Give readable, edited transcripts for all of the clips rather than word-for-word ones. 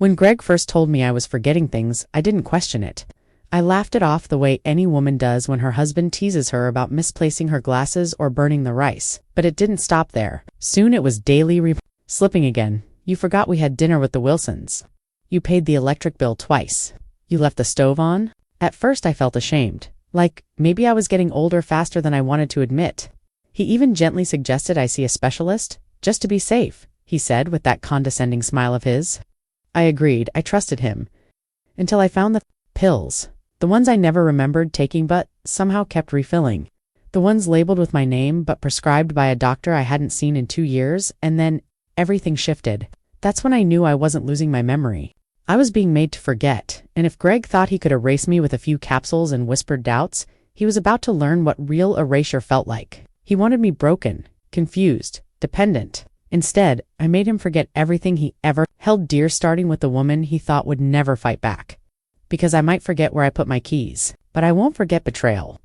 When Greg first told me I was forgetting things, I didn't question it. I laughed it off the way any woman does when her husband teases her about misplacing her glasses or burning the rice. But it didn't stop there. Soon it was daily slipping again. You forgot we had dinner with the Wilsons. You paid the electric bill twice. You left the stove on? At first I felt ashamed. Like, maybe I was getting older faster than I wanted to admit. He even gently suggested I see a specialist, just to be safe, he said with that condescending smile of his. I agreed. I trusted him. Until I found the pills. The ones I never remembered taking but somehow kept refilling. The ones labeled with my name but prescribed by a doctor I hadn't seen in 2 years, and then everything shifted. That's when I knew I wasn't losing my memory. I was being made to forget, and if Greg thought he could erase me with a few capsules and whispered doubts, he was about to learn what real erasure felt like. He wanted me broken, confused, dependent. Instead, I made him forget everything he ever held dear, starting with the woman he thought would never fight back. Because I might forget where I put my keys, but I won't forget betrayal.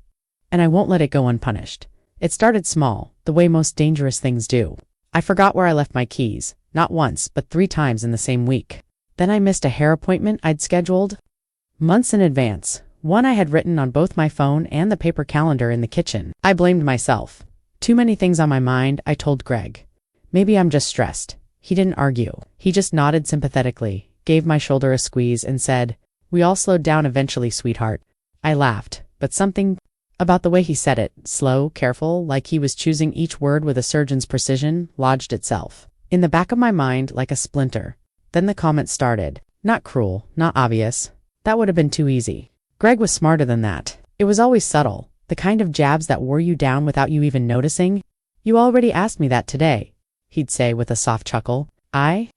And I won't let it go unpunished. It started small, the way most dangerous things do. I forgot where I left my keys, not once, but 3 times in the same week. Then I missed a hair appointment I'd scheduled months in advance, one I had written on both my phone and the paper calendar in the kitchen. I blamed myself. Too many things on my mind, I told Greg. Maybe I'm just stressed. He didn't argue. He just nodded sympathetically, gave my shoulder a squeeze, and said, "We all slowed down eventually, sweetheart." I laughed, but something about the way he said it, slow, careful, like he was choosing each word with a surgeon's precision, lodged itself in the back of my mind like a splinter. Then the comment started. Not cruel, not obvious. That would have been too easy. Greg was smarter than that. It was always subtle, the kind of jabs that wore you down without you even noticing. "You already asked me that today," he'd say with a soft chuckle. "I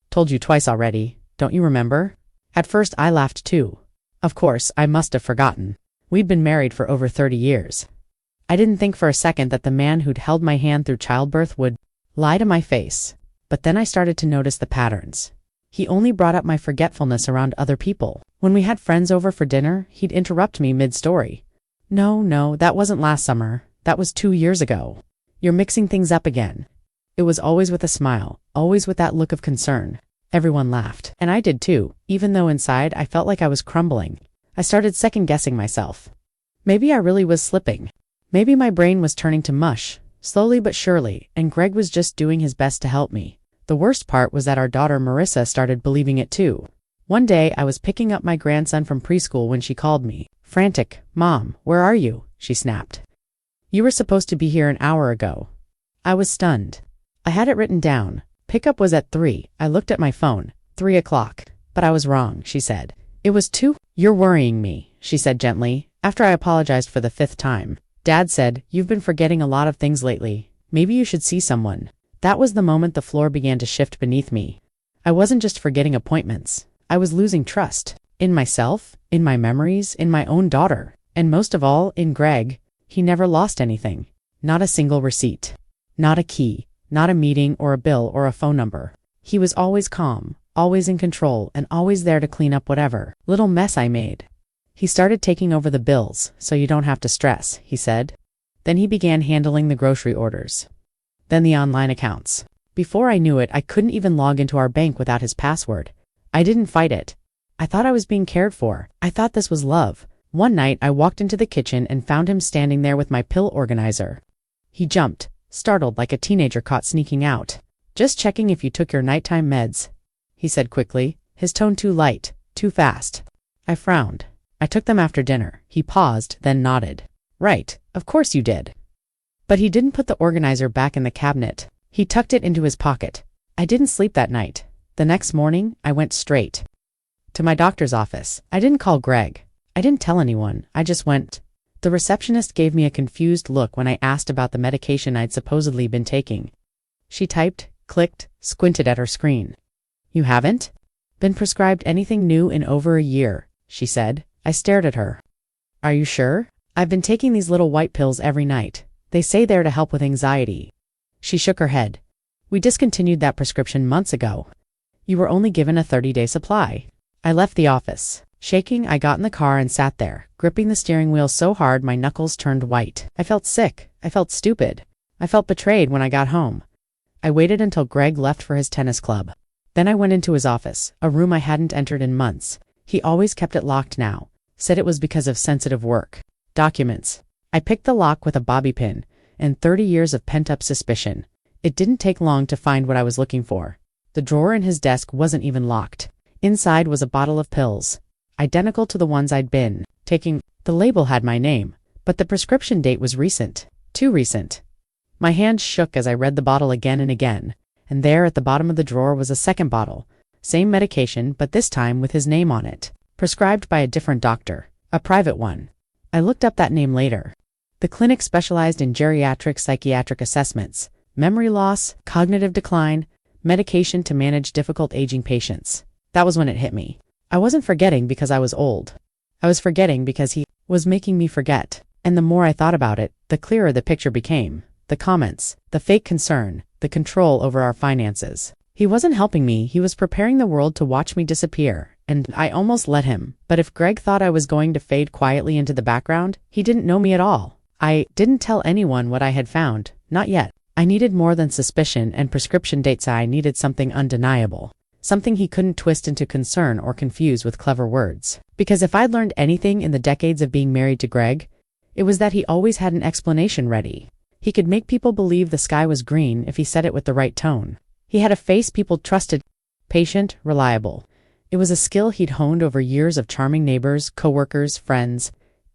told you twice already, don't you remember?" At first I laughed too. Of course, I must have forgotten. We'd been married for over 30 years. I didn't think for a second that the man who'd held my hand through childbirth would lie to my face. But then I started to notice the patterns. He only brought up my forgetfulness around other people. When we had friends over for dinner, he'd interrupt me mid-story. No, that wasn't last summer. That was 2 years ago. You're mixing things up again." It was always with a smile, always with that look of concern. Everyone laughed, and I did too, even though inside I felt like I was crumbling. I started second-guessing myself. Maybe I really was slipping. Maybe my brain was turning to mush, slowly but surely, and Greg was just doing his best to help me. The worst part was that our daughter Marissa started believing it too. One day I was picking up my grandson from preschool when she called me. Frantic. "Mom, where are you?" she snapped. "You were supposed to be here an hour ago." I was stunned. I had it written down. Pickup was at 3. I looked at my phone. 3 o'clock. But I was wrong, she said. It was 2. "You're worrying me," she said gently, after I apologized for the 5th time. "Dad said, you've been forgetting a lot of things lately. Maybe you should see someone." That was the moment the floor began to shift beneath me. I wasn't just forgetting appointments. I was losing trust. In myself, in my memories, in my own daughter, and most of all, in Greg. He never lost anything. Not a single receipt. Not a key. Not a meeting or a bill or a phone number. He was always calm, always in control, and always there to clean up whatever little mess I made. "He started taking over the bills, so you don't have to stress," he said. Then he began handling the grocery orders. Then the online accounts. Before I knew it, I couldn't even log into our bank without his password. I didn't fight it. I thought I was being cared for. I thought this was love. One night, I walked into the kitchen and found him standing there with my pill organizer. He jumped, startled like a teenager caught sneaking out. "Just checking if you took your nighttime meds," he said quickly, his tone too light, too fast. I frowned. "I took them after dinner." He paused, then nodded. "Right, of course you did." But he didn't put the organizer back in the cabinet. He tucked it into his pocket. I didn't sleep that night. The next morning, I went straight to my doctor's office. I didn't call Greg. I didn't tell anyone. I just went. The receptionist gave me a confused look when I asked about the medication I'd supposedly been taking. She typed, clicked, squinted at her screen. "You haven't been prescribed anything new in over a year," she said. I stared at her. "Are you sure? I've been taking these little white pills every night. They say they're to help with anxiety." She shook her head. "We discontinued that prescription months ago. You were only given a 30-day supply." I left the office. Shaking, I got in the car and sat there, gripping the steering wheel so hard my knuckles turned white. I felt sick. I felt stupid. I felt betrayed when I got home. I waited until Greg left for his tennis club. Then I went into his office, a room I hadn't entered in months. He always kept it locked now. Said it was because of sensitive work. Documents. I picked the lock with a bobby pin, and 30 years of pent-up suspicion. It didn't take long to find what I was looking for. The drawer in his desk wasn't even locked. Inside was a bottle of pills, identical to the ones I'd been taking. The label had my name, but the prescription date was recent. Too recent. My hand shook as I read the bottle again and again, and there at the bottom of the drawer was a second bottle. Same medication, but this time with his name on it. Prescribed by a different doctor. A private one. I looked up that name later. The clinic specialized in geriatric psychiatric assessments, memory loss, cognitive decline, medication to manage difficult aging patients. That was when it hit me. I wasn't forgetting because I was old. I was forgetting because he was making me forget. And the more I thought about it, the clearer the picture became. The comments, the fake concern, the control over our finances. He wasn't helping me, he was preparing the world to watch me disappear, and I almost let him. But if Greg thought I was going to fade quietly into the background, he didn't know me at all. I didn't tell anyone what I had found, not yet. I needed more than suspicion and prescription dates. I needed something undeniable. Something he couldn't twist into concern or confuse with clever words. Because if I'd learned anything in the decades of being married to Greg, it was that he always had an explanation ready. He could make people believe the sky was green if he said it with the right tone. He had a face people trusted. Patient, reliable. It was a skill he'd honed over years of charming neighbors, coworkers, friends.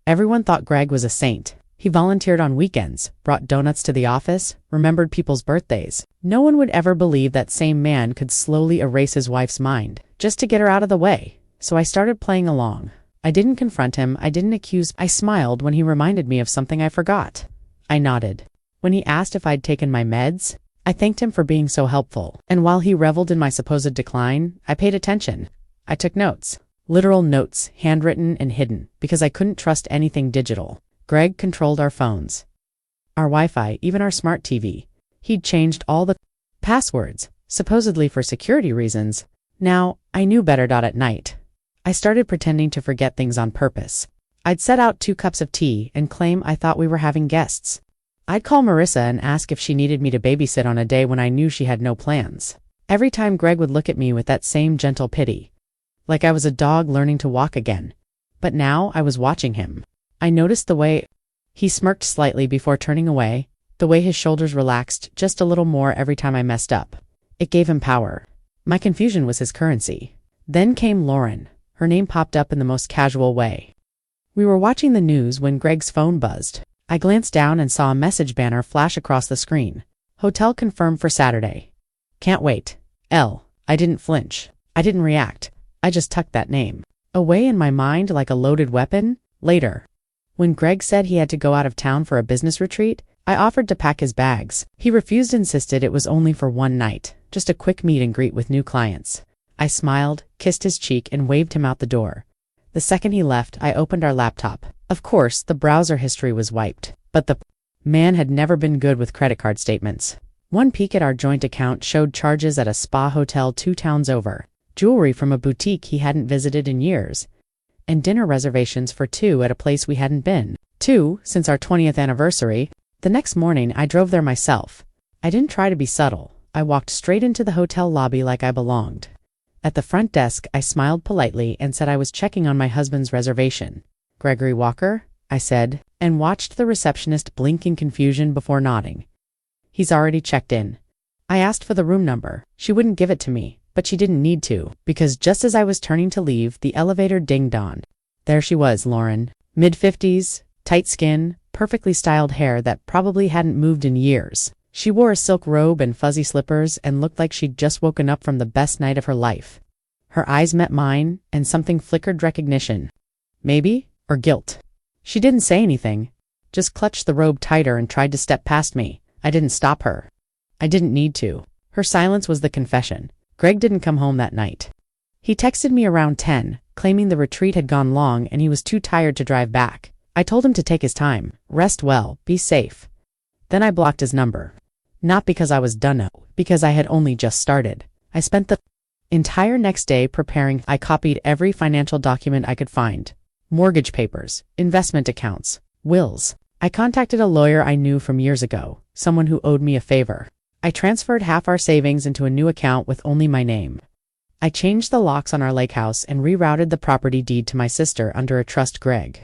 Everyone thought Greg was a saint. He volunteered on weekends, brought donuts to the office, remembered people's birthdays. No one would ever believe that same man could slowly erase his wife's mind, just to get her out of the way. So I started playing along. I didn't confront him, I didn't accuse. I smiled when he reminded me of something I forgot. I nodded. When he asked if I'd taken my meds, I thanked him for being so helpful. And while he reveled in my supposed decline, I paid attention. I took notes. Literal notes, handwritten and hidden, because I couldn't trust anything digital. Greg controlled our phones, our Wi-Fi, even our smart TV. He'd changed all the passwords, supposedly for security reasons. Now, I knew better. At night, I started pretending to forget things on purpose. I'd set out 2 cups of tea and claim I thought we were having guests. I'd call Marissa and ask if she needed me to babysit on a day when I knew she had no plans. Every time Greg would look at me with that same gentle pity, like I was a dog learning to walk again. But now I was watching him. I noticed the way he smirked slightly before turning away, the way his shoulders relaxed just a little more every time I messed up. It gave him power. My confusion was his currency. Then came Lauren. Her name popped up in the most casual way. We were watching the news when Greg's phone buzzed. I glanced down and saw a message banner flash across the screen. Hotel confirmed for Saturday. Can't wait. I didn't flinch. I didn't react. I just tucked that name away in my mind like a loaded weapon. Later, when Greg said he had to go out of town for a business retreat, I offered to pack his bags. He refused, insisted it was only for one night, just a quick meet and greet with new clients. I smiled, kissed his cheek, and waved him out the door. The second he left, I opened our laptop. Of course, the browser history was wiped, but the man had never been good with credit card statements. One peek at our joint account showed charges at a spa hotel 2 towns over, jewelry from a boutique he hadn't visited in years, and dinner reservations for 2 at a place we hadn't been. 2 since our 20th anniversary. The next morning, I drove there myself. I didn't try to be subtle. I walked straight into the hotel lobby like I belonged. At the front desk, I smiled politely and said I was checking on my husband's reservation. Gregory Walker, I said, and watched the receptionist blink in confusion before nodding. He's already checked in. I asked for the room number. She wouldn't give it to me. But she didn't need to, because just as I was turning to leave, the elevator ding-donged. There she was, Lauren. Mid-50s, tight skin, perfectly styled hair that probably hadn't moved in years. She wore a silk robe and fuzzy slippers and looked like she'd just woken up from the best night of her life. Her eyes met mine, and something flickered recognition. Maybe, or guilt. She didn't say anything, just clutched the robe tighter and tried to step past me. I didn't stop her. I didn't need to. Her silence was the confession. Greg didn't come home that night. He texted me around 10, claiming the retreat had gone long and he was too tired to drive back. I told him to take his time, rest well, be safe. Then I blocked his number. Not because I was done, because I had only just started. I spent the entire next day preparing. I copied every financial document I could find. Mortgage papers, investment accounts, wills. I contacted a lawyer I knew from years ago, someone who owed me a favor. I transferred half our savings into a new account with only my name. I changed the locks on our lake house and rerouted the property deed to my sister under a trust Greg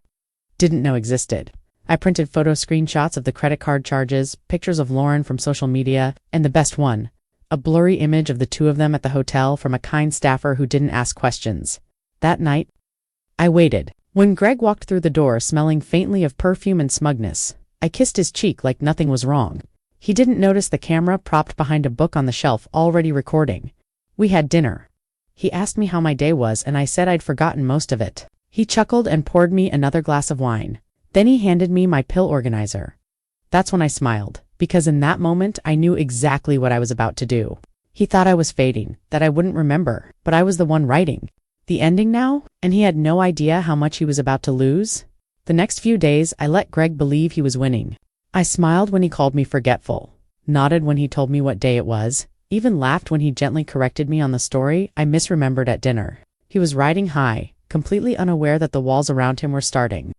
didn't know existed. I printed photo screenshots of the credit card charges, pictures of Lauren from social media, and the best one, a blurry image of the two of them at the hotel from a kind staffer who didn't ask questions. That night, I waited. When Greg walked through the door smelling faintly of perfume and smugness, I kissed his cheek like nothing was wrong. He didn't notice the camera propped behind a book on the shelf already recording. We had dinner. He asked me how my day was and I said I'd forgotten most of it. He chuckled and poured me another glass of wine. Then he handed me my pill organizer. That's when I smiled, because in that moment I knew exactly what I was about to do. He thought I was fading, that I wouldn't remember, but I was the one writing the ending now, and he had no idea how much he was about to lose. The next few days I let Greg believe he was winning. I smiled when he called me forgetful, nodded when he told me what day it was, even laughed when he gently corrected me on the story I misremembered at dinner. He was riding high, completely unaware that the walls around him were starting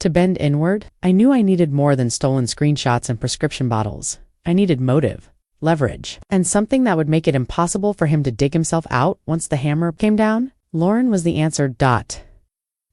to bend inward. I knew I needed more than stolen screenshots and prescription bottles. I needed motive, leverage, and something that would make it impossible for him to dig himself out once the hammer came down. Lauren was the answer.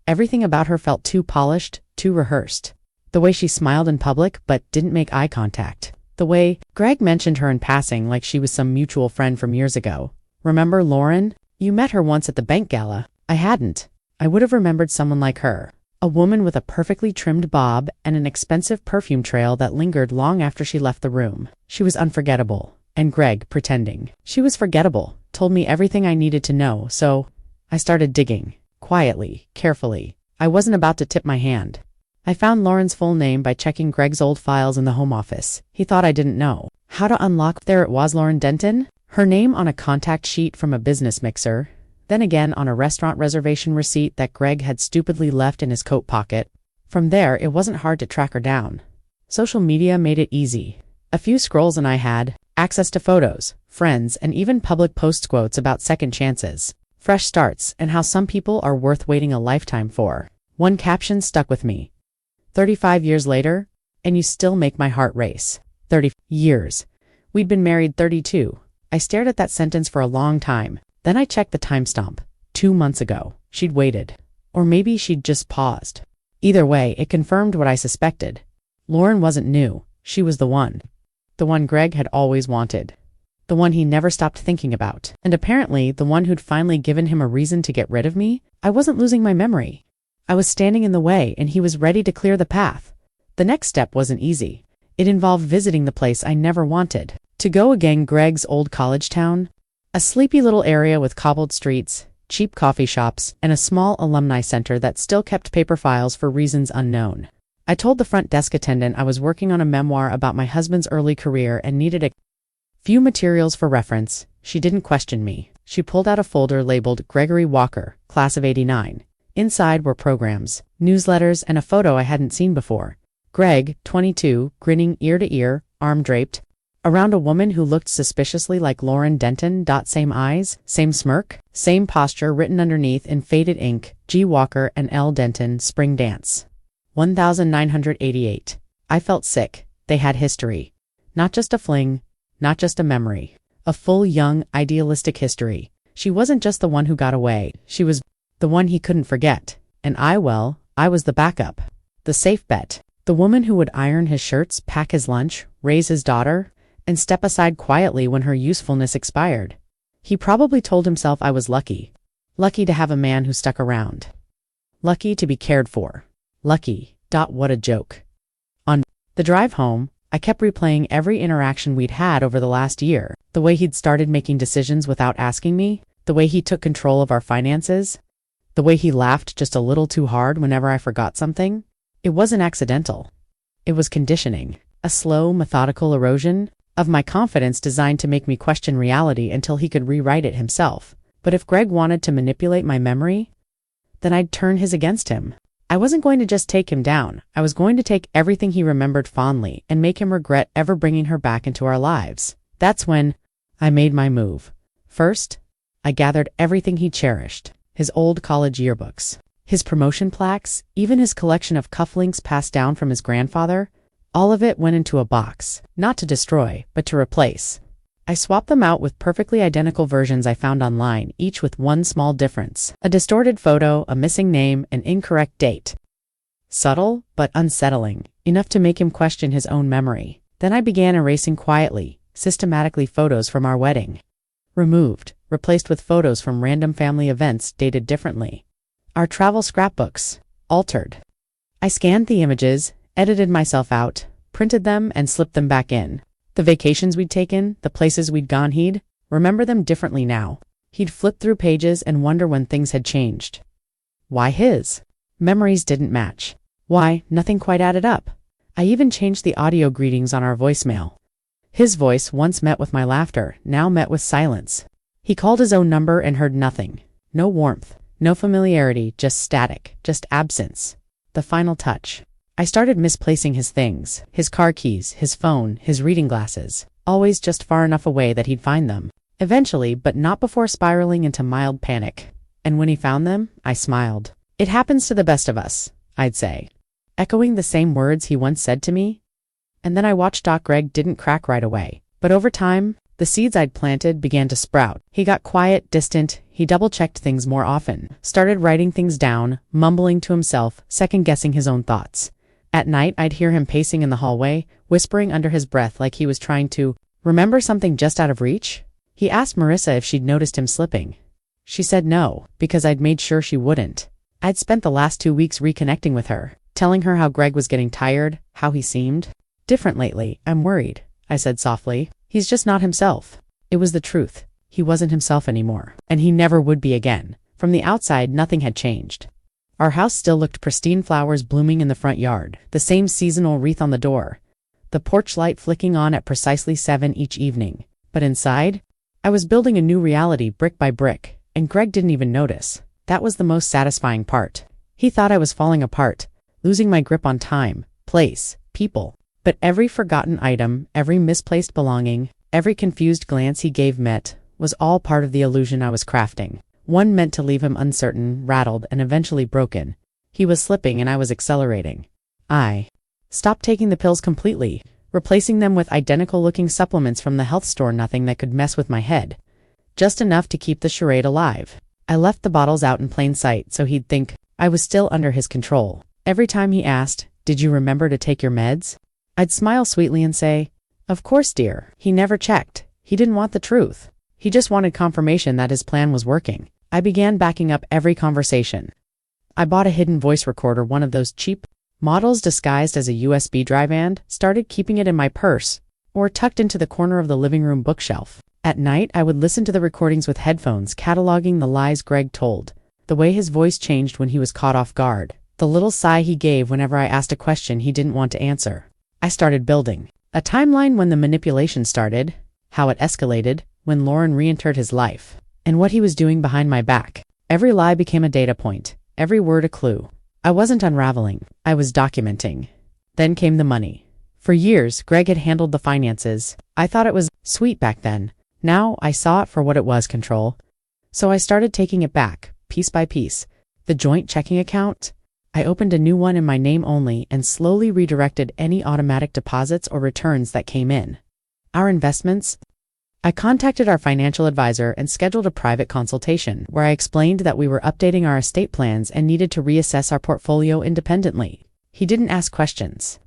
Everything about her felt too polished, too rehearsed. The way she smiled in public but didn't make eye contact. The way Greg mentioned her in passing like she was some mutual friend from years ago. Remember Lauren? You met her once at the bank gala. I hadn't. I would have remembered someone like her. A woman with a perfectly trimmed bob and an expensive perfume trail that lingered long after she left the room. She was unforgettable. And Greg, pretending she was forgettable, told me everything I needed to know, so I started digging. Quietly, carefully. I wasn't about to tip my hand. I found Lauren's full name by checking Greg's old files in the home office. He thought I didn't know how to unlock. There it was, Lauren Denton. Her name on a contact sheet from a business mixer. Then again on a restaurant reservation receipt that Greg had stupidly left in his coat pocket. From there, it wasn't hard to track her down. Social media made it easy. A few scrolls and I had access to photos, friends, and even public post quotes about second chances, fresh starts, and how some people are worth waiting a lifetime for. One caption stuck with me. 35 years later, and you still make my heart race. 30 years. We'd been married 32. I stared at that sentence for a long time. Then I checked the timestamp. 2 months ago. She'd waited. Or maybe she'd just paused. Either way, it confirmed what I suspected. Lauren wasn't new. She was the one. The one Greg had always wanted. The one he never stopped thinking about. And apparently, the one who'd finally given him a reason to get rid of me. I wasn't losing my memory. I was standing in the way, and he was ready to clear the path. The next step wasn't easy. It involved visiting the place I never wanted to go again. Greg's old college town. A sleepy little area with cobbled streets, cheap coffee shops, and a small alumni center that still kept paper files for reasons unknown. I told the front desk attendant I was working on a memoir about my husband's early career and needed a few materials for reference. She didn't question me. She pulled out a folder labeled Gregory Walker, Class of '89. Inside were programs, newsletters, and a photo I hadn't seen before. Greg, 22, grinning ear to ear, arm draped, around a woman who looked suspiciously like Lauren Denton. Same eyes, same smirk, same posture written underneath in faded ink, G. Walker and L. Denton, Spring Dance. 1988. I felt sick. They had history. Not just a fling, not just a memory. A full, young, idealistic history. She wasn't just the one who got away. She was the one he couldn't forget. And I was the backup. The safe bet. The woman who would iron his shirts, pack his lunch, raise his daughter, and step aside quietly when her usefulness expired. He probably told himself I was lucky. Lucky to have a man who stuck around. Lucky to be cared for. Lucky. What a joke. On the drive home, I kept replaying every interaction we'd had over the last year. The way he'd started making decisions without asking me. The way he took control of our finances. The way he laughed just a little too hard whenever I forgot something. It wasn't accidental. It was conditioning. A slow, methodical erosion of my confidence designed to make me question reality until he could rewrite it himself. But if Greg wanted to manipulate my memory, then I'd turn his against him. I wasn't going to just take him down. I was going to take everything he remembered fondly and make him regret ever bringing her back into our lives. That's when I made my move. First, I gathered everything he cherished. His old college yearbooks, his promotion plaques, even his collection of cufflinks passed down from his grandfather. All of it went into a box, not to destroy, but to replace. I swapped them out with perfectly identical versions I found online, each with one small difference: a distorted photo, a missing name, an incorrect date. Subtle, but unsettling, enough to make him question his own memory. Then I began erasing quietly, systematically, photos from our wedding. Removed, replaced with photos from random family events dated differently. Our travel scrapbooks. Altered. I scanned the images, edited myself out, printed them, and slipped them back in. The vacations we'd taken, the places we'd gone, he'd remember them differently now. He'd flip through pages and wonder when things had changed. Why his memories didn't match? Why, nothing quite added up. I even changed the audio greetings on our voicemail. His voice, once met with my laughter, now met with silence. He called his own number and heard nothing. No warmth, no familiarity, just static, just absence. The final touch. I started misplacing his things, his car keys, his phone, his reading glasses, always just far enough away that he'd find them. Eventually, but not before spiraling into mild panic. And when he found them, I smiled. It happens to the best of us, I'd say. Echoing the same words he once said to me. And then I watched. Greg didn't crack right away. But over time, the seeds I'd planted began to sprout. He got quiet, distant, he double-checked things more often, started writing things down, mumbling to himself, second-guessing his own thoughts. At night, I'd hear him pacing in the hallway, whispering under his breath like he was trying to remember something just out of reach. He asked Marissa if she'd noticed him slipping. She said no, because I'd made sure she wouldn't. I'd spent the last 2 weeks reconnecting with her, telling her how Greg was getting tired, how he seemed different lately. I'm worried, I said softly. He's just not himself. It was the truth. He wasn't himself anymore, and he never would be again. From the outside, nothing had changed. Our house still looked pristine, flowers blooming in the front yard, the same seasonal wreath on the door, the porch light flicking on at precisely 7 each evening. But inside, I was building a new reality brick by brick, and Greg didn't even notice. That was the most satisfying part. He thought I was falling apart, losing my grip on time, place, people. But every forgotten item, every misplaced belonging, every confused glance he gave was all part of the illusion I was crafting. One meant to leave him uncertain, rattled, and eventually broken. He was slipping and I was accelerating. I stopped taking the pills completely, replacing them with identical-looking supplements from the health store. Nothing that could mess with my head. Just enough to keep the charade alive. I left the bottles out in plain sight so he'd think I was still under his control. Every time he asked, "Did you remember to take your meds?" I'd smile sweetly and say, "Of course, dear." He never checked. He didn't want the truth. He just wanted confirmation that his plan was working. I began backing up every conversation. I bought a hidden voice recorder, one of those cheap models disguised as a USB drive, and started keeping it in my purse or tucked into the corner of the living room bookshelf. At night, I would listen to the recordings with headphones, cataloging the lies Greg told, the way his voice changed when he was caught off guard, the little sigh he gave whenever I asked a question he didn't want to answer. I started building a timeline: when the manipulation started, how it escalated, when Lauren re-entered his life, and what he was doing behind my back. Every lie became a data point, every word a clue. I wasn't unraveling, I was documenting. Then came the money. For years, Greg had handled the finances. I thought it was sweet back then. Now, I saw it for what it was: control. So I started taking it back, piece by piece. The joint checking account. I opened a new one in my name only and slowly redirected any automatic deposits or returns that came in. Our investments. I contacted our financial advisor and scheduled a private consultation where I explained that we were updating our estate plans and needed to reassess our portfolio independently. He didn't ask questions.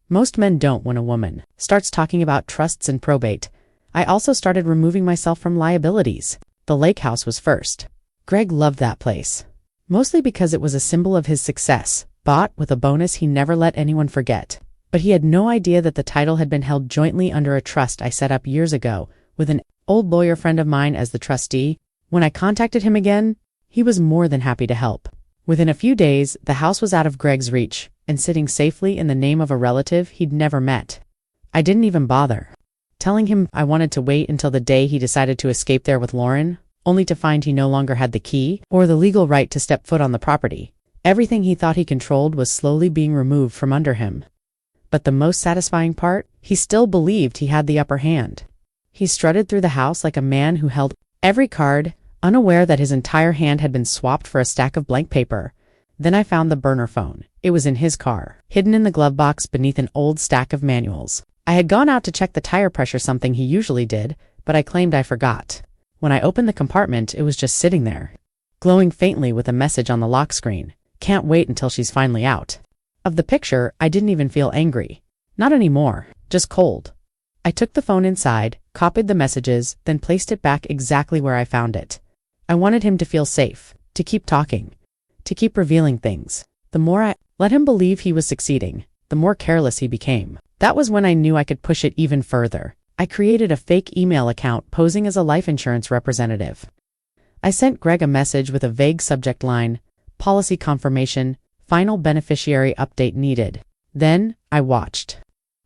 Most men don't when a woman starts talking about trusts and probate. I also started removing myself from liabilities. The lake house was first. Greg loved that place. Mostly because it was a symbol of his success, bought with a bonus he never let anyone forget. But he had no idea that the title had been held jointly under a trust I set up years ago, with an old lawyer friend of mine as the trustee. When I contacted him again, he was more than happy to help. Within a few days, the house was out of Greg's reach, and sitting safely in the name of a relative he'd never met. I didn't even bother telling him I wanted to wait until the day he decided to escape there with Lauren, only to find he no longer had the key or the legal right to step foot on the property. Everything he thought he controlled was slowly being removed from under him. But the most satisfying part, he still believed he had the upper hand. He strutted through the house like a man who held every card, unaware that his entire hand had been swapped for a stack of blank paper. Then I found the burner phone. It was in his car, hidden in the glove box beneath an old stack of manuals. I had gone out to check the tire pressure, something he usually did, but I claimed I forgot. When I opened the compartment, it was just sitting there, glowing faintly with a message on the lock screen. Can't wait until she's finally out. Of the picture, I didn't even feel angry. Not anymore, just cold. I took the phone inside, copied the messages, then placed it back exactly where I found it. I wanted him to feel safe, to keep talking, to keep revealing things. The more I let him believe he was succeeding, the more careless he became. That was when I knew I could push it even further. I created a fake email account posing as a life insurance representative. I sent Greg a message with a vague subject line, policy confirmation, final beneficiary update needed. Then, I watched.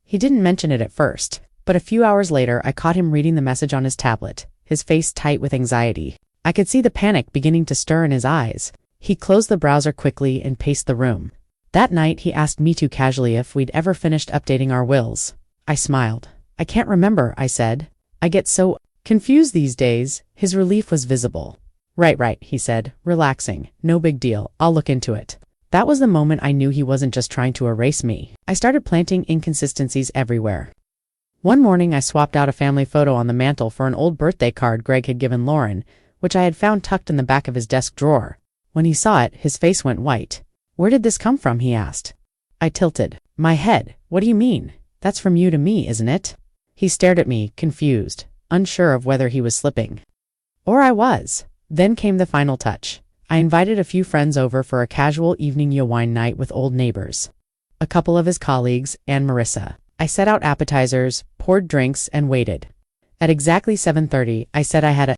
He didn't mention it at first, but a few hours later I caught him reading the message on his tablet, his face tight with anxiety. I could see the panic beginning to stir in his eyes. He closed the browser quickly and paced the room. That night he asked me too casually if we'd ever finished updating our wills. I smiled. I can't remember, I said. I get so confused these days. His relief was visible. Right, he said, relaxing. No big deal, I'll look into it. That was the moment I knew he wasn't just trying to erase me. I started planting inconsistencies everywhere. One morning I swapped out a family photo on the mantle for an old birthday card Greg had given Lauren, which I had found tucked in the back of his desk drawer. When he saw it, his face went white. Where did this come from, he asked. I tilted. My head. What do you mean? That's from you to me, isn't it? He stared at me, confused, unsure of whether he was slipping. Or I was. Then came the final touch. I invited a few friends over for a casual evening wine night with old neighbors. A couple of his colleagues, and Marissa. I set out appetizers, poured drinks, and waited. At exactly 7:30, I said I had a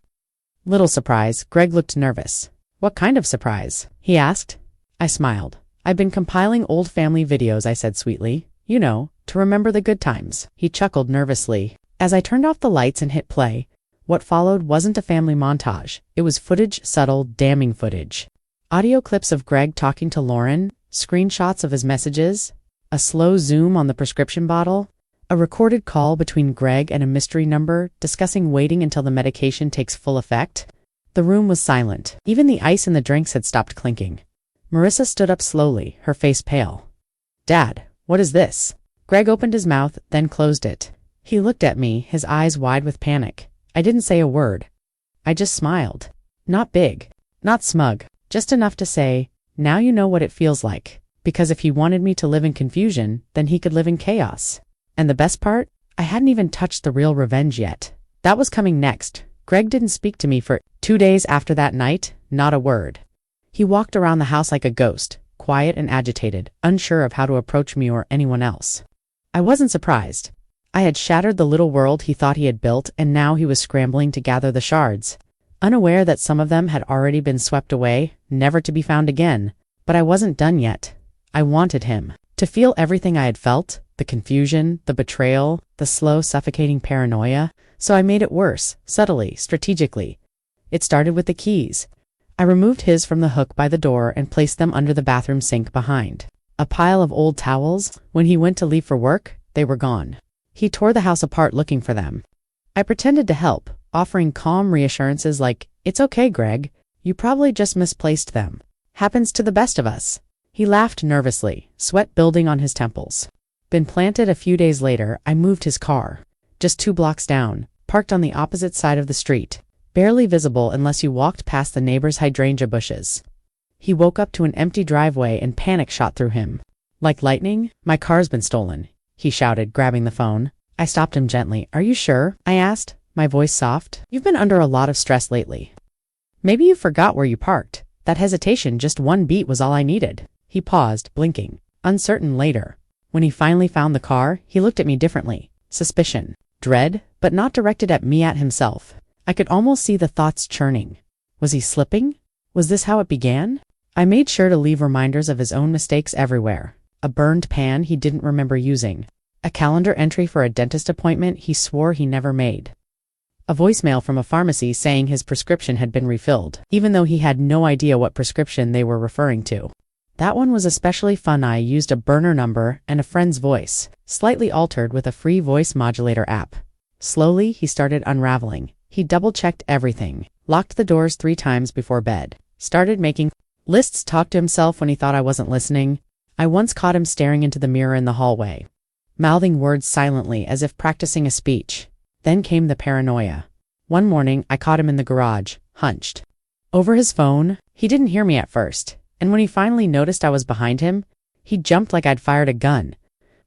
little surprise. Greg looked nervous. What kind of surprise? He asked. I smiled. I've been compiling old family videos, I said sweetly. You know, to remember the good times. He chuckled nervously. As I turned off the lights and hit play, what followed wasn't a family montage. It was footage, subtle, damning footage. Audio clips of Greg talking to Lauren, screenshots of his messages, a slow zoom on the prescription bottle, a recorded call between Greg and a mystery number discussing waiting until the medication takes full effect. The room was silent. Even the ice in the drinks had stopped clinking. Marissa stood up slowly, her face pale. Dad, what is this? Greg opened his mouth, then closed it. He looked at me, his eyes wide with panic. I didn't say a word. I just smiled. Not big, not smug, just enough to say, now you know what it feels like. Because if he wanted me to live in confusion, then he could live in chaos. And the best part? I hadn't even touched the real revenge yet. That was coming next. Greg didn't speak to me for 2 days after that night, not a word. He walked around the house like a ghost, quiet and agitated, unsure of how to approach me or anyone else. I wasn't surprised. I had shattered the little world he thought he had built, and now he was scrambling to gather the shards, unaware that some of them had already been swept away, never to be found again. But I wasn't done yet. I wanted him to feel everything I had felt, the confusion, the betrayal, the slow, suffocating paranoia, so I made it worse, subtly, strategically. It started with the keys. I removed his from the hook by the door and placed them under the bathroom sink behind a pile of old towels. When he went to leave for work, they were gone. He tore the house apart looking for them. I pretended to help, offering calm reassurances like, "It's okay, Greg. You probably just misplaced them. Happens to the best of us." He laughed nervously, sweat building on his temples. Been planted a few days later, I moved his car. Just 2 blocks down, parked on the opposite side of the street, barely visible unless you walked past the neighbor's hydrangea bushes. He woke up to an empty driveway and panic shot through him. Like lightning, "My car's been stolen," he shouted, grabbing the phone. I stopped him gently. "Are you sure?" I asked, my voice soft. "You've been under a lot of stress lately. Maybe you forgot where you parked. That hesitation, just 1 beat was all I needed." He paused, blinking, uncertain later. When he finally found the car, he looked at me differently. Suspicion, dread, but not directed at me, at himself. I could almost see the thoughts churning. Was he slipping? Was this how it began? I made sure to leave reminders of his own mistakes everywhere. A burned pan he didn't remember using. A calendar entry for a dentist appointment he swore he never made. A voicemail from a pharmacy saying his prescription had been refilled, even though he had no idea what prescription they were referring to. That one was especially fun. I used a burner number and a friend's voice, slightly altered with a free voice modulator app. Slowly, he started unraveling. He double-checked everything, locked the doors 3 times before bed, started making lists, talked to himself when he thought I wasn't listening. I once caught him staring into the mirror in the hallway, mouthing words silently as if practicing a speech. Then came the paranoia. One morning, I caught him in the garage, hunched over his phone. He didn't hear me at first, and when he finally noticed I was behind him, he jumped like I'd fired a gun.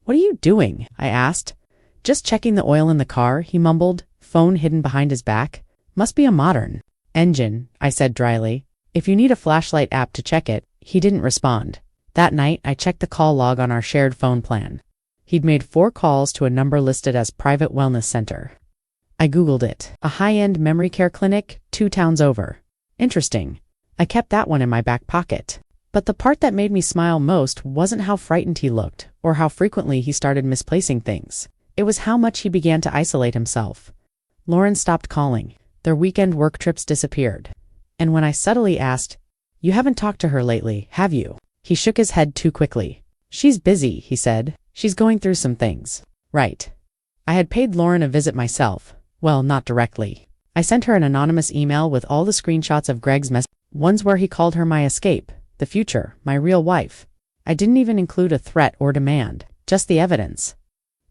"What are you doing?" I asked. "Just checking the oil in the car," he mumbled, phone hidden behind his back. "Must be a modern engine," I said dryly. "If you need a flashlight app to check it." He didn't respond. That night, I checked the call log on our shared phone plan. He'd made 4 calls to a number listed as Private Wellness Center. I Googled it. A high-end memory care clinic, 2 towns over. Interesting. I kept that one in my back pocket. But the part that made me smile most wasn't how frightened he looked, or how frequently he started misplacing things. It was how much he began to isolate himself. Lauren stopped calling. Their weekend work trips disappeared. And when I subtly asked, "You haven't talked to her lately, have you?" he shook his head too quickly. "She's busy," he said. "She's going through some things." Right. I had paid Lauren a visit myself. Well, not directly. I sent her an anonymous email with all the screenshots of Greg's ones where he called her my escape, the future, my real wife. I didn't even include a threat or demand, just the evidence.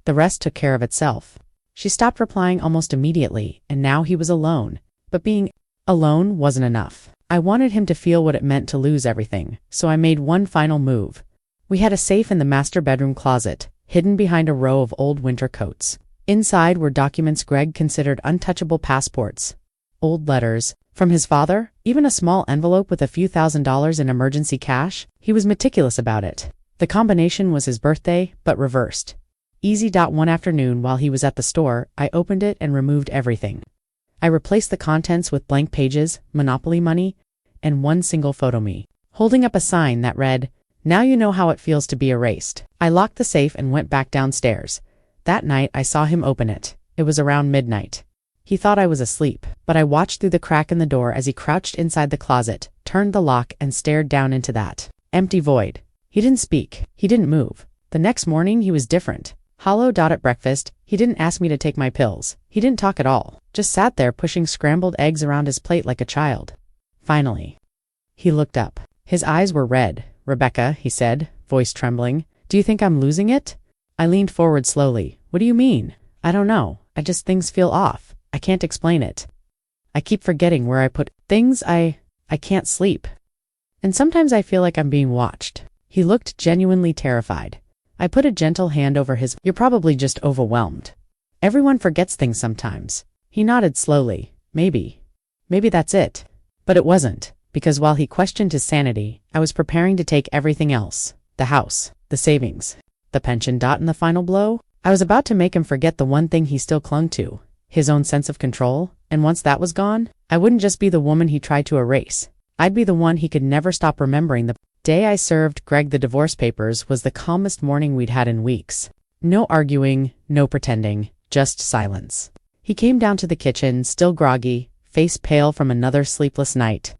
The rest took care of itself. She stopped replying almost immediately, and now he was alone. But being alone wasn't enough. I wanted him to feel what it meant to lose everything, so I made one final move. We had a safe in the master bedroom closet, hidden behind a row of old winter coats. Inside were documents Greg considered untouchable: passports, old letters from his father, even a small envelope with a few $1,000s in emergency cash. He was meticulous about it. The combination was his birthday, but reversed. One afternoon while he was at the store, I opened it and removed everything. I replaced the contents with blank pages, Monopoly money, and one single photo: me, holding up a sign that read, "Now you know how it feels to be erased." I locked the safe and went back downstairs. That night, I saw him open it. It was around midnight. He thought I was asleep, but I watched through the crack in the door as he crouched inside the closet, turned the lock, and stared down into that empty void. He didn't speak. He didn't move. The next morning, he was different. Hollow dot at breakfast. He didn't ask me to take my pills. He didn't talk at all. Just sat there pushing scrambled eggs around his plate like a child. Finally, he looked up. His eyes were red. "Rebecca," he said, voice trembling, "do you think I'm losing it?" I leaned forward slowly. "What do you mean?" "I don't know. Things feel off. I can't explain it. I keep forgetting where I put things. I can't sleep. And sometimes I feel like I'm being watched." He looked genuinely terrified. I put a gentle hand over his. "You're probably just overwhelmed. Everyone forgets things sometimes." He nodded slowly. Maybe that's it. But it wasn't, because while he questioned his sanity, I was preparing to take everything else: the house, the savings, the pension. And the final blow? I was about to make him forget the one thing he still clung to, his own sense of control. And once that was gone, I wouldn't just be the woman he tried to erase. I'd be the one he could never stop remembering. The day I served Greg the divorce papers was the calmest morning we'd had in weeks. No arguing, no pretending, just silence. He came down to the kitchen, still groggy, face pale from another sleepless night.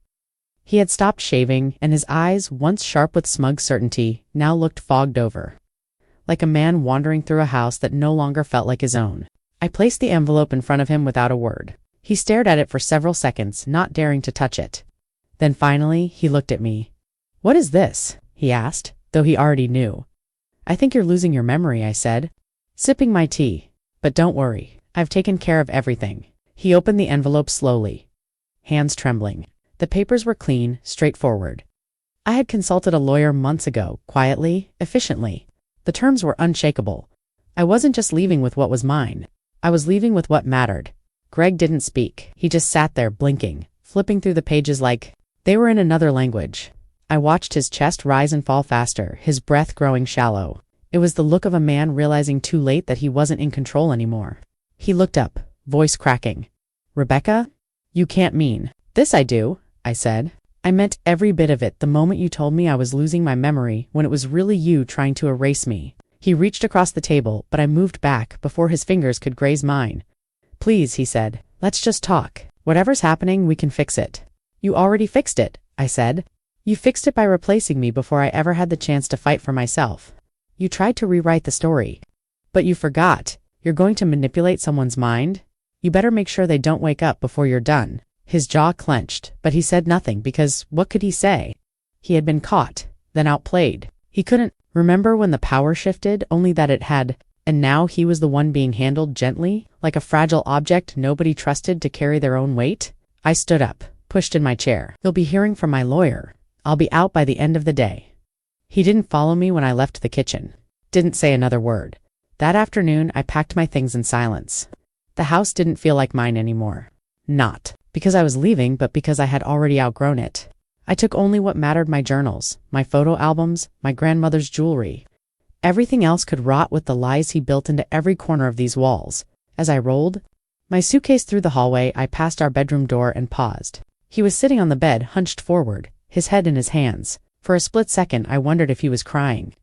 He had stopped shaving, and his eyes, once sharp with smug certainty, now looked fogged over, like a man wandering through a house that no longer felt like his own. I placed the envelope in front of him without a word. He stared at it for several seconds, not daring to touch it. Then finally, he looked at me. "What is this?" he asked, though he already knew. "I think you're losing your memory," I said, sipping my tea. "But don't worry, I've taken care of everything." He opened the envelope slowly, hands trembling. The papers were clean, straightforward. I had consulted a lawyer months ago, quietly, efficiently. The terms were unshakable. I wasn't just leaving with what was mine. I was leaving with what mattered. Greg didn't speak. He just sat there, blinking, flipping through the pages like they were in another language. I watched his chest rise and fall faster, his breath growing shallow. It was the look of a man realizing too late that he wasn't in control anymore. He looked up, voice cracking. "Rebecca? You can't mean." "This I do," I said. "I meant every bit of it the moment you told me I was losing my memory when it was really you trying to erase me." He reached across the table, but I moved back before his fingers could graze mine. "Please," he said, "let's just talk. Whatever's happening, we can fix it." "You already fixed it," I said. "You fixed it by replacing me before I ever had the chance to fight for myself. You tried to rewrite the story. But you forgot. You're going to manipulate someone's mind? You better make sure they don't wake up before you're done." His jaw clenched, but he said nothing because what could he say? He had been caught, then outplayed. He couldn't remember when the power shifted, only that it had And now he was the one being handled gently, like a fragile object nobody trusted to carry their own weight? I stood up, pushed in my chair. You'll be hearing from my lawyer. I'll be out by the end of the day. He didn't follow me when I left the kitchen. Didn't say another word. That afternoon, I packed my things in silence. The house didn't feel like mine anymore. Not because I was leaving, but because I had already outgrown it. I took only what mattered: my journals, my photo albums, my grandmother's jewelry. Everything else could rot with the lies he built into every corner of these walls. As I rolled my suitcase through the hallway, I passed our bedroom door and paused. He was sitting on the bed, hunched forward, his head in his hands. For a split second, I wondered if he was crying.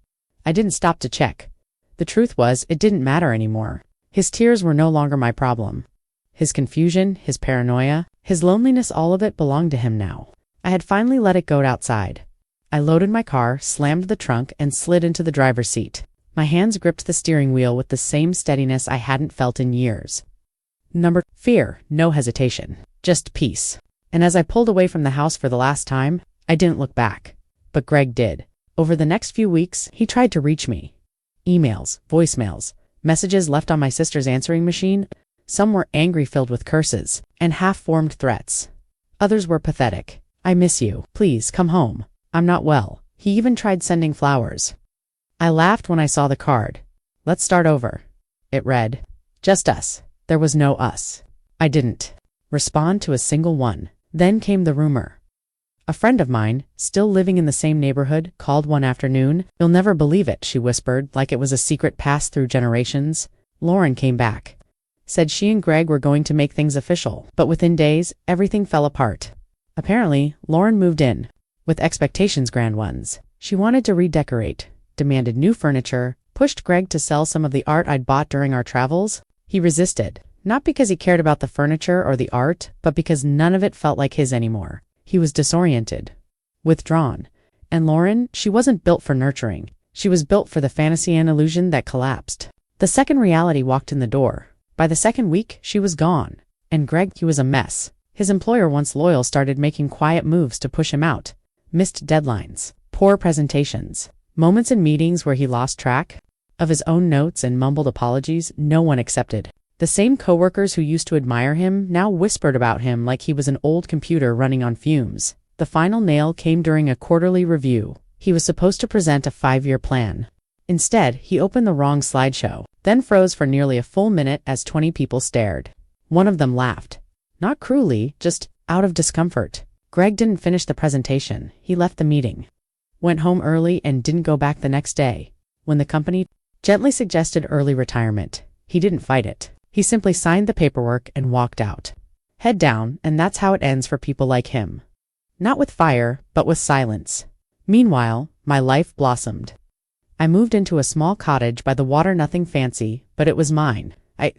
I didn't stop to check. The truth was, it didn't matter anymore. His tears were no longer my problem. His confusion, his paranoia, his loneliness, all of it belonged to him now. I had finally let it go outside. I loaded my car, slammed the trunk, and slid into the driver's seat. My hands gripped the steering wheel with the same steadiness I hadn't felt in years. Fear, no hesitation, just peace. And as I pulled away from the house for the last time, I didn't look back. But Greg did. Over the next few weeks, he tried to reach me. Emails, voicemails, messages left on my sister's answering machine. Some were angry, filled with curses, and half-formed threats. Others were pathetic. I miss you. Please come home. I'm not well. He even tried sending flowers. I laughed when I saw the card. Let's start over. It read, just us. There was no us. I didn't respond to a single one. Then came the rumor. A friend of mine, still living in the same neighborhood, called one afternoon. You'll never believe it, she whispered, like it was a secret passed through generations. Lauren came back. Said she and Greg were going to make things official. But within days, everything fell apart. Apparently, Lauren moved in. With expectations, grand ones. She wanted to redecorate, demanded new furniture, pushed Greg to sell some of the art I'd bought during our travels. He resisted, not because he cared about the furniture or the art, but because none of it felt like his anymore. He was disoriented, withdrawn. And Lauren, she wasn't built for nurturing. She was built for the fantasy and illusion that collapsed. The second reality walked in the door. By the second week, she was gone. And Greg, he was a mess. His employer, once loyal, started making quiet moves to push him out. Missed deadlines, poor presentations, moments in meetings where he lost track of his own notes and mumbled apologies no one accepted. The same coworkers who used to admire him now whispered about him like he was an old computer running on fumes. The final nail came during a quarterly review. He was supposed to present a 5-year plan. Instead, he opened the wrong slideshow, then froze for nearly a full minute as 20 people stared. One of them laughed. Not cruelly, just out of discomfort. Greg didn't finish the presentation. He left the meeting, went home early, and didn't go back the next day. When the company gently suggested early retirement, he didn't fight it. He simply signed the paperwork and walked out. Head down, and that's how it ends for people like him. Not with fire, but with silence. Meanwhile, my life blossomed. I moved into a small cottage by the water, nothing fancy, but it was mine. I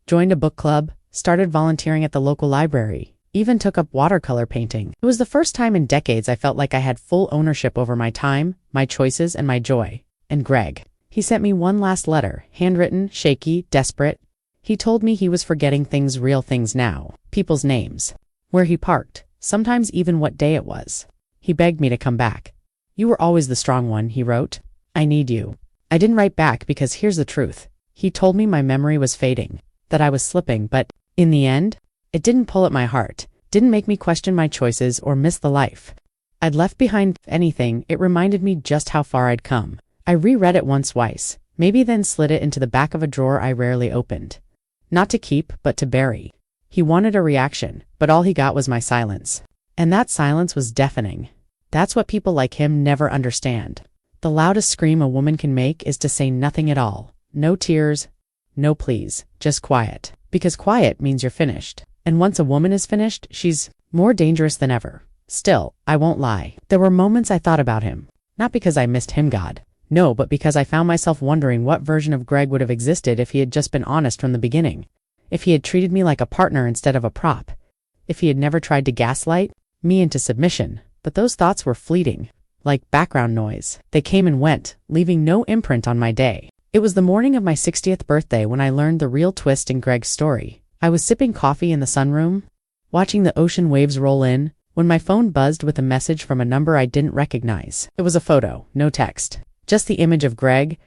joined a book club, started volunteering at the local library, even took up watercolor painting. It was the first time in decades I felt like I had full ownership over my time, my choices, and my joy. And Greg, he sent me one last letter, handwritten, shaky, desperate. He told me he was forgetting things, real things now, people's names, where he parked, sometimes even what day it was. He begged me to come back. You were always the strong one, he wrote. I need you. I didn't write back because here's the truth. He told me my memory was fading, that I was slipping, but in the end, it didn't pull at my heart, didn't make me question my choices or miss the life I'd left behind. If anything, it reminded me just how far I'd come. I reread it once, twice, maybe then slid it into the back of a drawer I rarely opened. Not to keep, but to bury. He wanted a reaction, but all he got was my silence. And that silence was deafening. That's what people like him never understand. The loudest scream a woman can make is to say nothing at all. No tears, no pleas, just quiet. Because quiet means you're finished. And once a woman is finished, she's more dangerous than ever. Still, I won't lie. There were moments I thought about him. Not because I missed him, God. No, but because I found myself wondering what version of Greg would have existed if he had just been honest from the beginning. If he had treated me like a partner instead of a prop. If he had never tried to gaslight me into submission. But those thoughts were fleeting. Like background noise. They came and went, leaving no imprint on my day. It was the morning of my 60th birthday when I learned the real twist in Greg's story. I was sipping coffee in the sunroom, watching the ocean waves roll in, when my phone buzzed with a message from a number I didn't recognize. It was a photo, no text. Just the image of Greg,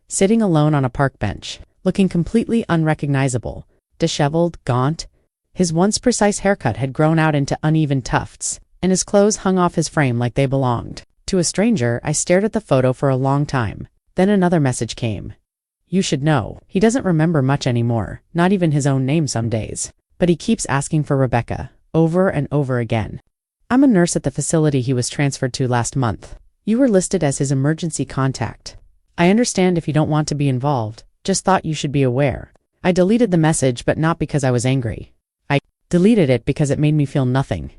sitting alone on a park bench, looking completely unrecognizable, disheveled, gaunt. His once precise haircut had grown out into uneven tufts, and his clothes hung off his frame like they belonged. To a stranger, I stared at the photo for a long time. Then another message came. You should know, he doesn't remember much anymore, not even his own name some days. But he keeps asking for Rebecca, over and over again. I'm a nurse at the facility he was transferred to last month. You were listed as his emergency contact. I understand if you don't want to be involved, just thought you should be aware. I deleted the message, but not because I was angry. I deleted it because it made me feel nothing.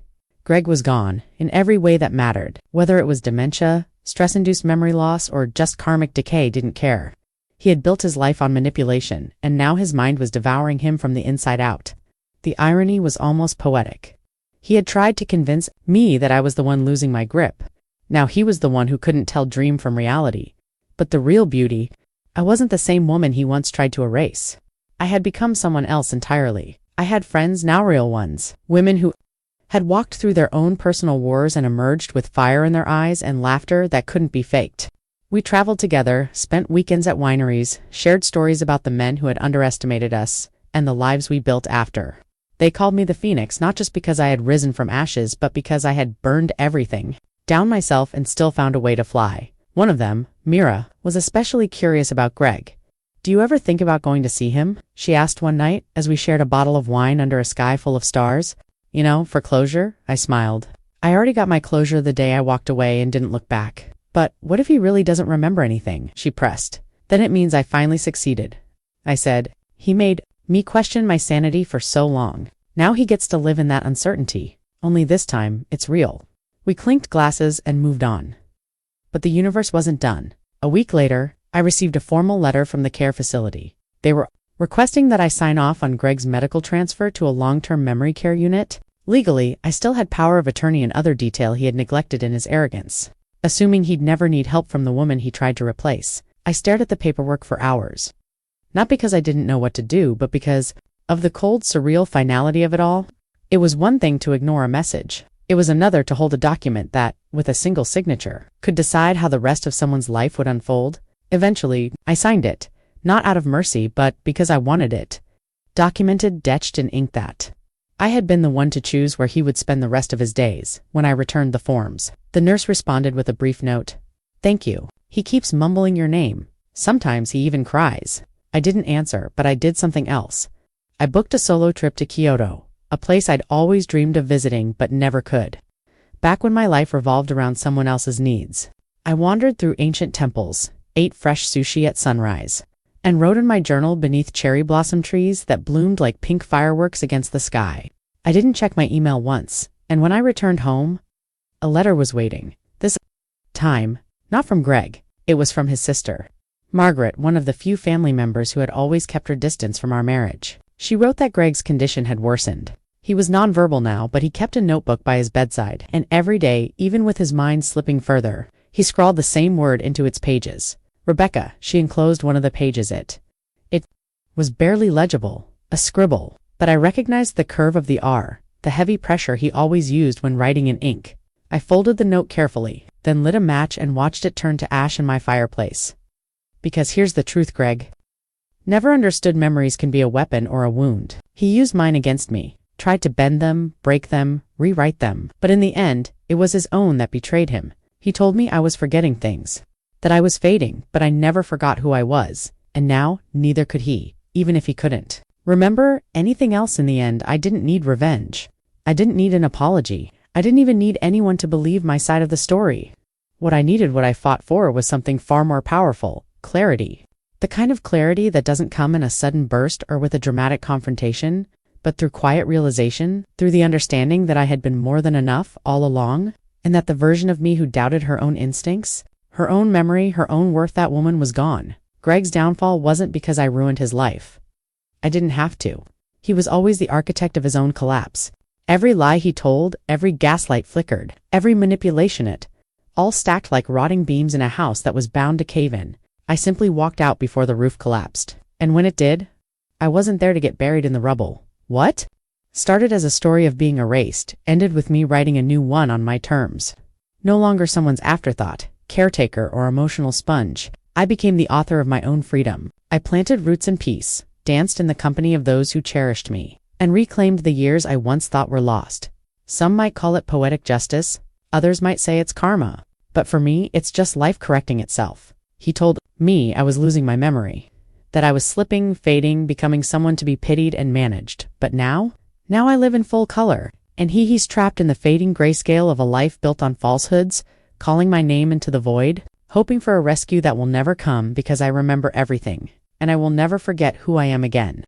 Greg was gone, in every way that mattered. Whether it was dementia, stress-induced memory loss, or just karmic decay, didn't care. He had built his life on manipulation, and now his mind was devouring him from the inside out. The irony was almost poetic. He had tried to convince me that I was the one losing my grip. Now he was the one who couldn't tell dream from reality. But the real beauty, I wasn't the same woman he once tried to erase. I had become someone else entirely. I had friends, now real ones, women who had walked through their own personal wars and emerged with fire in their eyes and laughter that couldn't be faked. We traveled together, spent weekends at wineries, shared stories about the men who had underestimated us, and the lives we built after. They called me the Phoenix not just because I had risen from ashes, but because I had burned everything down myself and still found a way to fly. One of them, Mira, was especially curious about Greg. Do you ever think about going to see him? She asked one night as we shared a bottle of wine under a sky full of stars. You know, for closure, I smiled. I already got my closure the day I walked away and didn't look back. But what if he really doesn't remember anything? She pressed. Then it means I finally succeeded. I said, he made me question my sanity for so long. Now he gets to live in that uncertainty. Only this time, it's real. We clinked glasses and moved on. But the universe wasn't done. A week later, I received a formal letter from the care facility. They were requesting that I sign off on Greg's medical transfer to a long-term memory care unit. Legally, I still had power of attorney and other detail he had neglected in his arrogance. Assuming he'd never need help from the woman he tried to replace, I stared at the paperwork for hours. Not because I didn't know what to do, but because of the cold, surreal finality of it all. It was one thing to ignore a message. It was another to hold a document that, with a single signature, could decide how the rest of someone's life would unfold. Eventually, I signed it, not out of mercy, but because I wanted it. Documented, etched in ink that I had been the one to choose where he would spend the rest of his days. When I returned the forms, the nurse responded with a brief note. Thank you. He keeps mumbling your name. Sometimes he even cries. I didn't answer, but I did something else. I booked a solo trip to Kyoto, a place I'd always dreamed of visiting but never could. Back when my life revolved around someone else's needs. I wandered through ancient temples, ate fresh sushi at sunrise, and wrote in my journal beneath cherry blossom trees that bloomed like pink fireworks against the sky. I didn't check my email once, and when I returned home, a letter was waiting. This time, not from Greg, it was from his sister, Margaret, one of the few family members who had always kept her distance from our marriage. She wrote that Greg's condition had worsened. He was nonverbal now, but he kept a notebook by his bedside, and every day, even with his mind slipping further, he scrawled the same word into its pages. Rebecca. She enclosed one of the pages. It was barely legible, a scribble, but I recognized the curve of the R, the heavy pressure he always used when writing in ink. I folded the note carefully, then lit a match and watched it turn to ash in my fireplace. Because here's the truth, Greg never understood memories can be a weapon or a wound. He used mine against me, tried to bend them, break them, rewrite them, but in the end, it was his own that betrayed him. He told me I was forgetting things, that I was fading, but I never forgot who I was, and now neither could he, even if he couldn't remember anything else. In the end, I didn't need revenge. I didn't need an apology. I didn't even need anyone to believe my side of the story. What I needed, what I fought for, was something far more powerful: clarity. The kind of clarity that doesn't come in a sudden burst or with a dramatic confrontation, but through quiet realization, through the understanding that I had been more than enough all along, and that the version of me who doubted her own instincts, her own memory, her own worth, that woman was gone. Greg's downfall wasn't because I ruined his life. I didn't have to. He was always the architect of his own collapse. Every lie he told, every gaslight flickered, every manipulation, it all stacked like rotting beams in a house that was bound to cave in. I simply walked out before the roof collapsed. And when it did, I wasn't there to get buried in the rubble. What started as a story of being erased, ended with me writing a new one on my terms. No longer someone's afterthought, caretaker, or emotional sponge, I became the author of my own freedom. I planted roots in peace, danced in the company of those who cherished me, and reclaimed the years I once thought were lost. Some might call it poetic justice, others might say it's karma. But for me, it's just life correcting itself. He told me I was losing my memory, that I was slipping, fading, becoming someone to be pitied and managed. But now I live in full color, and he's trapped in the fading grayscale of a life built on falsehoods, calling my name into the void, hoping for a rescue that will never come because I remember everything, and I will never forget who I am again.